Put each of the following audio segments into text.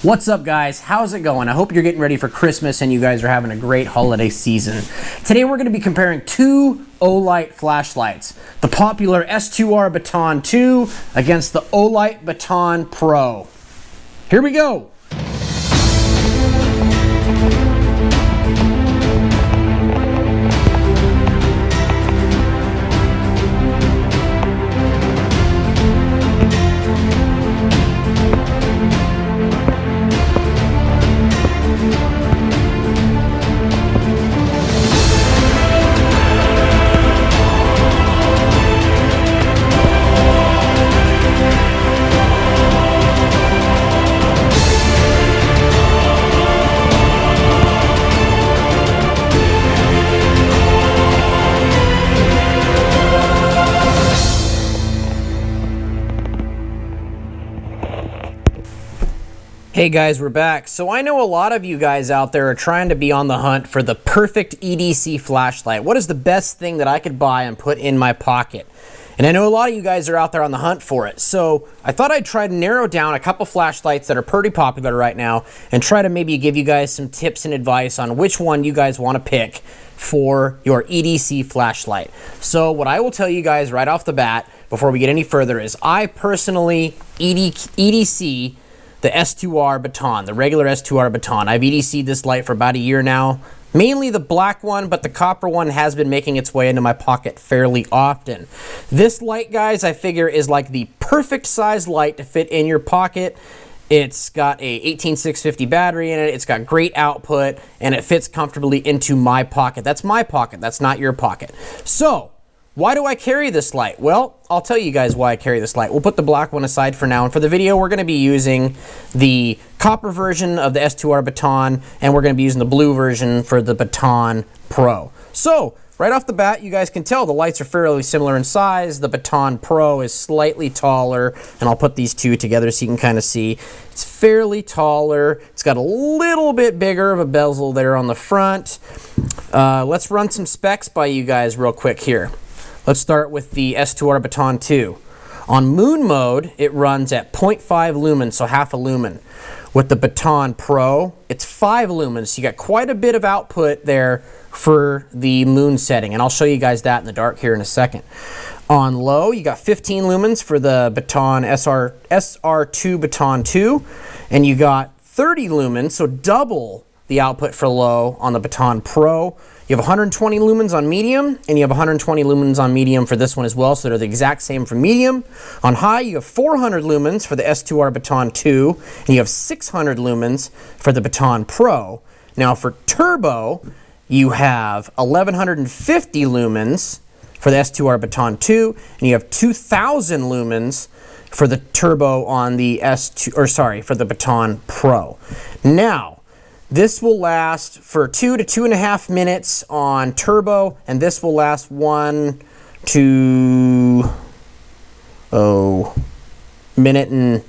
What's up, guys? How's it going? I hope you're getting ready for Christmas and you guys are having a great holiday season. Today we're going to be comparing two Olight flashlights. The popular S2R Baton II against the Olight Baton Pro. Here we go! Hey guys, we're back. So I know a lot of you guys out there are trying to be on the hunt for the perfect EDC flashlight. What is the best thing that I could buy and put in my pocket? And I know a lot of you guys are out there on the hunt for it. So I thought I'd try to narrow down a couple flashlights that are pretty popular right now and try to maybe give you guys some tips and advice on which one you guys want to pick for your EDC flashlight. So what I will tell you guys right off the bat before we get any further is I personally EDC the S2R Baton, the regular S2R Baton. I've EDC'd this light for about a year now. Mainly the black one, but the copper one has been making its way into my pocket fairly often. This light, guys, I figure is like the perfect size light to fit in your pocket. It's got a 18650 battery in it, it's got great output, and it fits comfortably into my pocket. That's my pocket, that's not your pocket. So, why do I carry this light? Well, I'll tell you guys why I carry this light. We'll put the black one aside for now, and for the video we're going to be using the copper version of the S2R Baton, and we're going to be using the blue version for the Baton Pro. So, right off the bat, you guys can tell the lights are fairly similar in size. The Baton Pro is slightly taller, and I'll put these two together so you can kind of see. It's fairly taller. It's got a little bit bigger of a bezel there on the front. Let's run some specs by you guys real quick here. Let's start with the S2R Baton II. On moon mode, it runs at 0.5 lumens, so half a lumen. With the Baton Pro, it's 5 lumens, so you got quite a bit of output there for the moon setting, and I'll show you guys that in the dark here in a second. On low, you got 15 lumens for the Baton SR2 Baton II, and you got 30 lumens, so double the output for low on the Baton Pro. You have 120 lumens on medium, and you have 120 lumens on medium for this one as well, so they're the exact same for medium. On high, you have 400 lumens for the S2R Baton II, and you have 600 lumens for the Baton Pro. Now for turbo, you have 1150 lumens for the S2R Baton II, and you have 2000 lumens for the turbo on the for the Baton Pro. Now, this will last for 2 to 2.5 minutes on turbo, and this will last 1 to minute and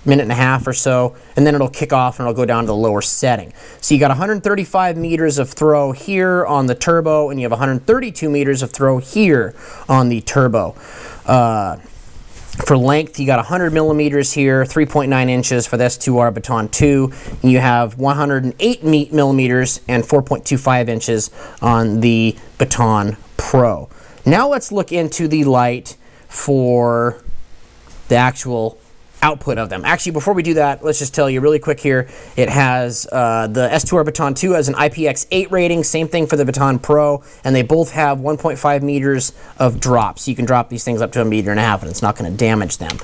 a half or so, and then it'll kick off and it'll go down to the lower setting. So you got 135 meters of throw here on the turbo, and you have 132 meters of throw here on the turbo. For length, you got 100 millimeters here, 3.9 inches for the S2R Baton II, and you have 108 millimeters and 4.25 inches on the Baton Pro. Now let's look into the light for the actual output of them. Actually, before we do that, let's just tell you really quick here, it has the S2R Baton II has an IPX8 rating, same thing for the Baton Pro, and they both have 1.5 meters of drop, so you can drop these things up to 1.5 meters and it's not going to damage them.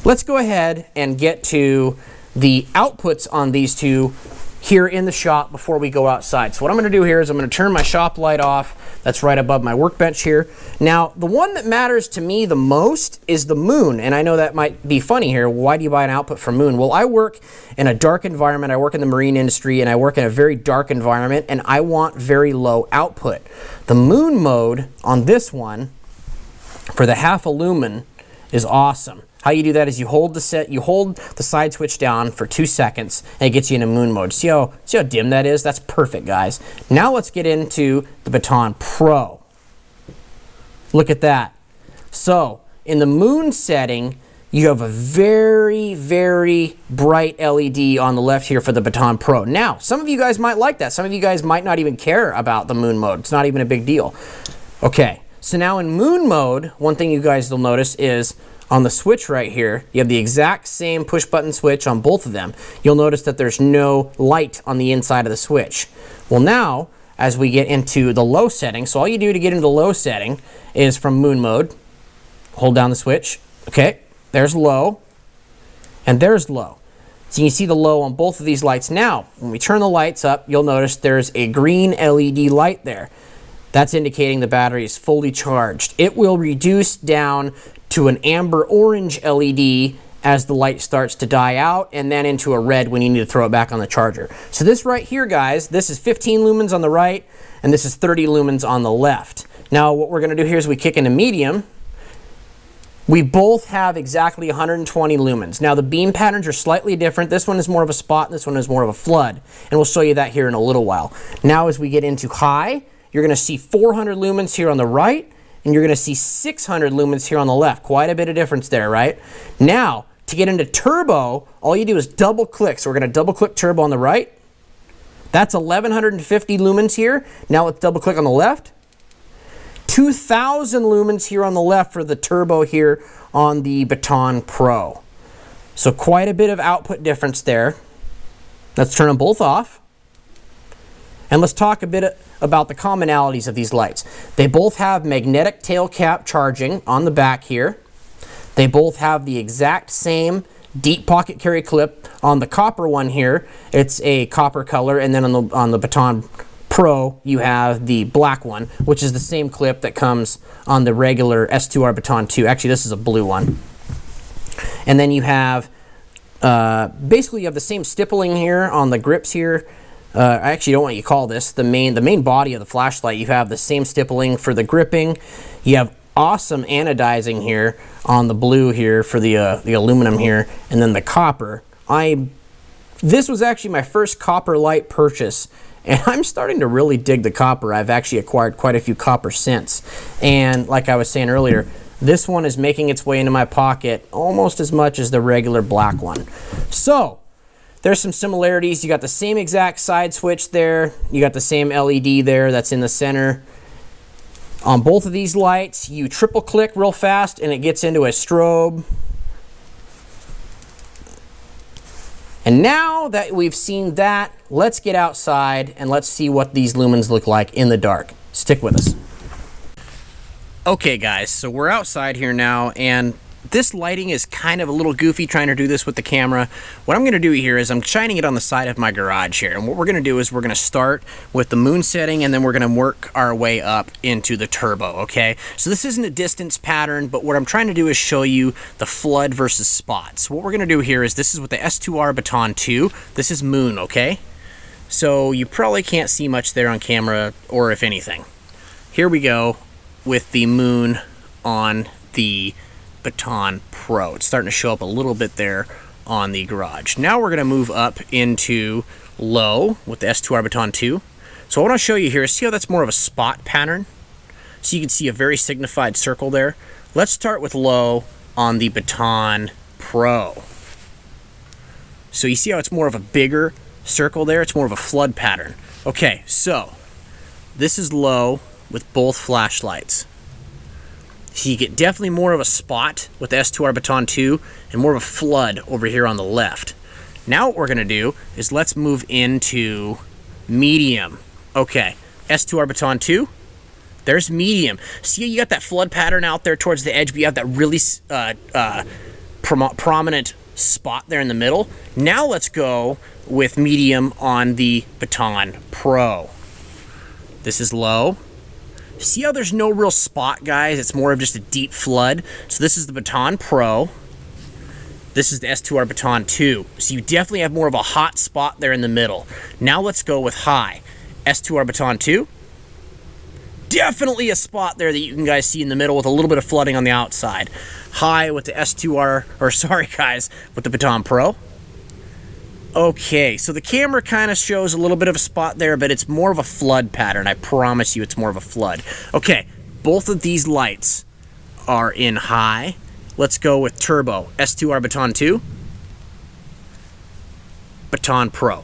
Let's go ahead and get to the outputs on these two here in the shop before we go outside. So what I'm going to do here is I'm going to turn my shop light off. That's right above my workbench here. Now, the one that matters to me the most is the moon, and I know that might be funny here. Why do you buy an output for moon? Well, I work in a dark environment. I work in the marine industry, and I work in a very dark environment, and I want very low output. The moon mode on this one for the half a lumen is awesome. How you do that is you hold the side switch down for 2 seconds, and it gets you into moon mode. See how dim that is? That's perfect, guys. Now let's get into the Baton Pro. Look at that. So in the moon setting, you have a very, very bright LED on the left here for the Baton Pro. Now, some of you guys might like that. Some of you guys might not even care about the moon mode. It's not even a big deal. Okay, so now in moon mode, one thing you guys will notice is on the switch right here, you have the exact same push button switch on both of them. You'll notice that there's no light on the inside of the switch. Well, now, as we get into the low setting, so all you do to get into the low setting is from moon mode, hold down the switch, okay? There's low, and there's low. So you can see the low on both of these lights. Now, when we turn the lights up, you'll notice there's a green LED light there. That's indicating the battery is fully charged. It will reduce down to an amber orange LED as the light starts to die out, and then into a red when you need to throw it back on the charger. So this right here, guys, this is 15 lumens on the right, and this is 30 lumens on the left. Now, what we're gonna do here is we kick into medium. We both have exactly 120 lumens. Now the beam patterns are slightly different. This one is more of a spot, and this one is more of a flood. And we'll show you that here in a little while. Now as we get into high, you're gonna see 400 lumens here on the right, and you're gonna see 600 lumens here on the left. Quite a bit of difference there, right? Now, to get into turbo, all you do is double click. So we're gonna double click turbo on the right. That's 1150 lumens here. Now let's double click on the left. 2000 lumens here on the left for the turbo here on the Baton Pro. So quite a bit of output difference there. Let's turn them both off. And let's talk a bit about the commonalities of these lights. They both have magnetic tail cap charging on the back here. They both have the exact same deep pocket carry clip. On the copper one here, it's a copper color, and then on the Baton Pro, you have the black one, which is the same clip that comes on the regular S2R Baton II. Actually, this is a blue one. And then you have, basically you have the same stippling here on the grips here. I actually don't want you to call this the main body of the flashlight. You have the same stippling for the gripping. You have awesome anodizing here on the blue here for the aluminum here, and then the copper. This was actually my first copper light purchase, and I'm starting to really dig the copper. I've actually acquired quite a few copper since. And like I was saying earlier, this one is making its way into my pocket almost as much as the regular black one. So, there's some similarities. You got the same exact side switch there. You got the same LED there that's in the center. On both of these lights, you triple click real fast and it gets into a strobe. And now that we've seen that, let's get outside and let's see what these lumens look like in the dark. Stick with us. Okay guys, so we're outside here now, and this lighting is kind of a little goofy trying to do this with the camera. What I'm gonna do here is I'm shining it on the side of my garage here, and what we're gonna do is we're gonna start with the moon setting, and then we're gonna work our way up into the turbo, okay? So this isn't a distance pattern, but what I'm trying to do is show you the flood versus spot. So what we're gonna do here is, this is with the S2R Baton II. This is moon, okay? So you probably can't see much there on camera, or if anything. Here we go with the moon on the Baton Pro. It's starting to show up a little bit there on the garage. Now we're going to move up into low with the S2R Baton II. So what I'll show you here is, see how that's more of a spot pattern? So you can see a very signified circle there. Let's start with low on the Baton Pro. So you see how it's more of a bigger circle there? It's more of a flood pattern. Okay, so this is low with both flashlights. So you get definitely more of a spot with the S2R Baton II and more of a flood over here on the left. Now what we're gonna do is let's move into medium. Okay, S2R Baton II, there's medium. See, you got that flood pattern out there towards the edge, but you have that really prominent spot there in the middle. Now let's go with medium on the Baton Pro. This is low. See how there's no real spot, guys? It's more of just a deep flood. So this is the Baton Pro. This is the S2R Baton II. So you definitely have more of a hot spot there in the middle. Now let's go with high. S2R Baton II. Definitely a spot there that you can guys see in the middle with a little bit of flooding on the outside. High with the S2R, or sorry guys, with the Baton Pro. Okay, so the camera kind of shows a little bit of a spot there, but it's more of a flood pattern. I promise you it's more of a flood. Okay, both of these lights are in high, let's go with Turbo, S2R Baton II, Baton Pro.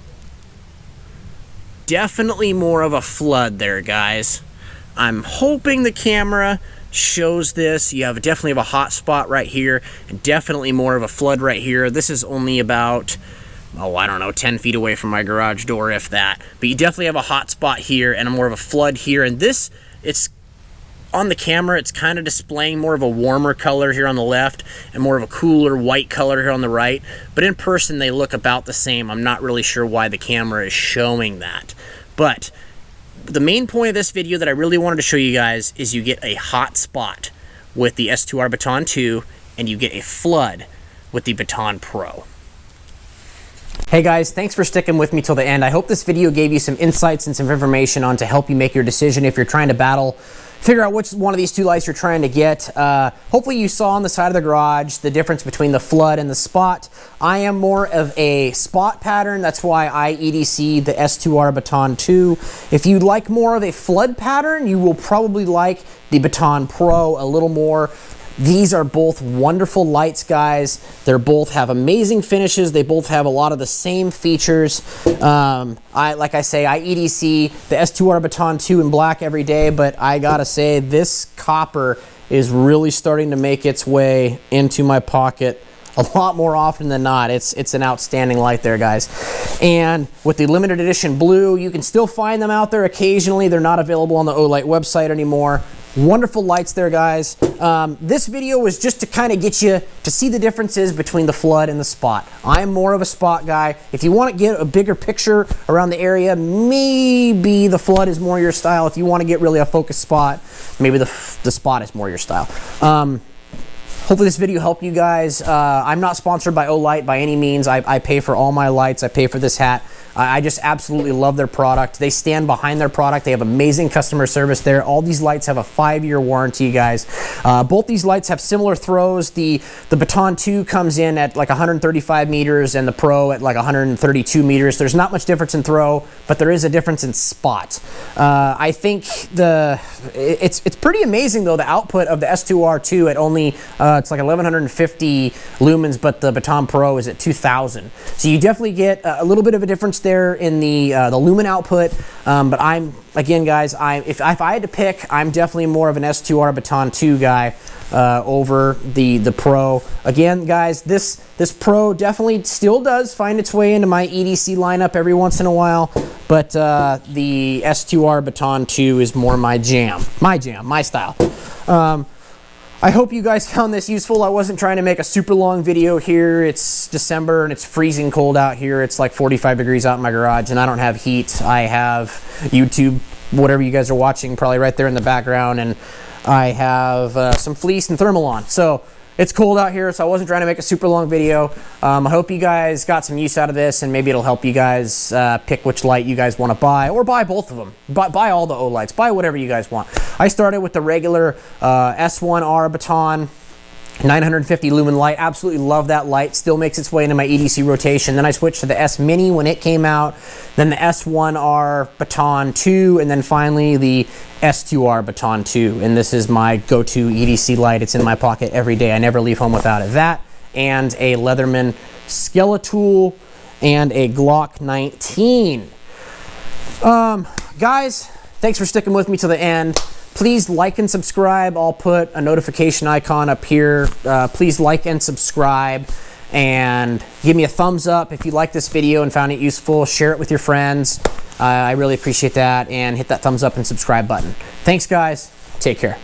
Definitely more of a flood there, guys. I'm hoping the camera shows this. You definitely have a hot spot right here, and definitely more of a flood right here. This is only about, oh, I don't know, 10 feet away from my garage door, if that. But you definitely have a hot spot here and more of a flood here. And this, it's on the camera, it's kind of displaying more of a warmer color here on the left and more of a cooler white color here on the right. But in person, they look about the same. I'm not really sure why the camera is showing that. But the main point of this video that I really wanted to show you guys is you get a hot spot with the S2R Baton II and you get a flood with the Baton Pro. Hey guys, thanks for sticking with me till the end. I hope this video gave you some insights and some information on to help you make your decision if you're trying to figure out which one of these two lights you're trying to get. Hopefully you saw on the side of the garage the difference between the flood and the spot. I am more of a spot pattern. That's why I EDC the S2R Baton II. If you like more of a flood pattern, you will probably like the Baton Pro a little more. These are both wonderful lights, guys. They both have amazing finishes. They both have a lot of the same features. Like I say, I EDC the S2R Baton II in black every day, but I gotta say, this copper is really starting to make its way into my pocket a lot more often than not. It's an outstanding light there, guys. And with the limited edition blue, you can still find them out there occasionally. They're not available on the Olight website anymore. Wonderful lights there, guys. This video was just to kind of get you to see the differences between the flood and the spot. I'm more of a spot guy. If you want to get a bigger picture around the area, maybe the flood is more your style. If you want to get really a focused spot, maybe the spot is more your style. Hopefully this video helped you guys. I'm not sponsored by Olight by any means. I pay for all my lights. I pay for this hat. I just absolutely love their product. They stand behind their product. They have amazing customer service there. All these lights have a 5-year warranty, guys. Both these lights have similar throws. The Baton II comes in at like 135 meters and the Pro at like 132 meters. There's not much difference in throw, but there is a difference in spot. I think it's pretty amazing though, the output of the S2R2 at only it's like 1150 lumens, but the Baton Pro is at 2000. So you definitely get a little bit of a difference there in the lumen output. But again, guys, if I had to pick, I'm definitely more of an S2R Baton II guy over the Pro. Again, guys, this Pro definitely still does find its way into my EDC lineup every once in a while, but the S2R Baton II is more my jam, my style. I hope you guys found this useful. I wasn't trying to make a super long video here. It's December and it's freezing cold out here. It's like 45 degrees out in my garage and I don't have heat. I have YouTube, whatever you guys are watching, probably right there in the background, and I have some fleece and thermal on. So it's cold out here, so I wasn't trying to make a super long video. I hope you guys got some use out of this, and maybe it'll help you guys pick which light you guys want to buy, or buy both of them. Buy all the Olights. Buy whatever you guys want. I started with the regular S1R Baton 950 lumen light. Absolutely love that light. Still makes its way into my EDC rotation. Then I switched to the S Mini when it came out, then the S1R Baton II, and then finally the S2R Baton II. And this is my go-to EDC light. It's in my pocket every day. I never leave home without it. That and a Leatherman Skeletool and a Glock 19. Guys, thanks for sticking with me to the end. Please like and subscribe. I'll put a notification icon up here. Please like and subscribe, and give me a thumbs up if you like this video and found it useful. Share it with your friends. I really appreciate that, and hit that thumbs up and subscribe button. Thanks, guys. Take care.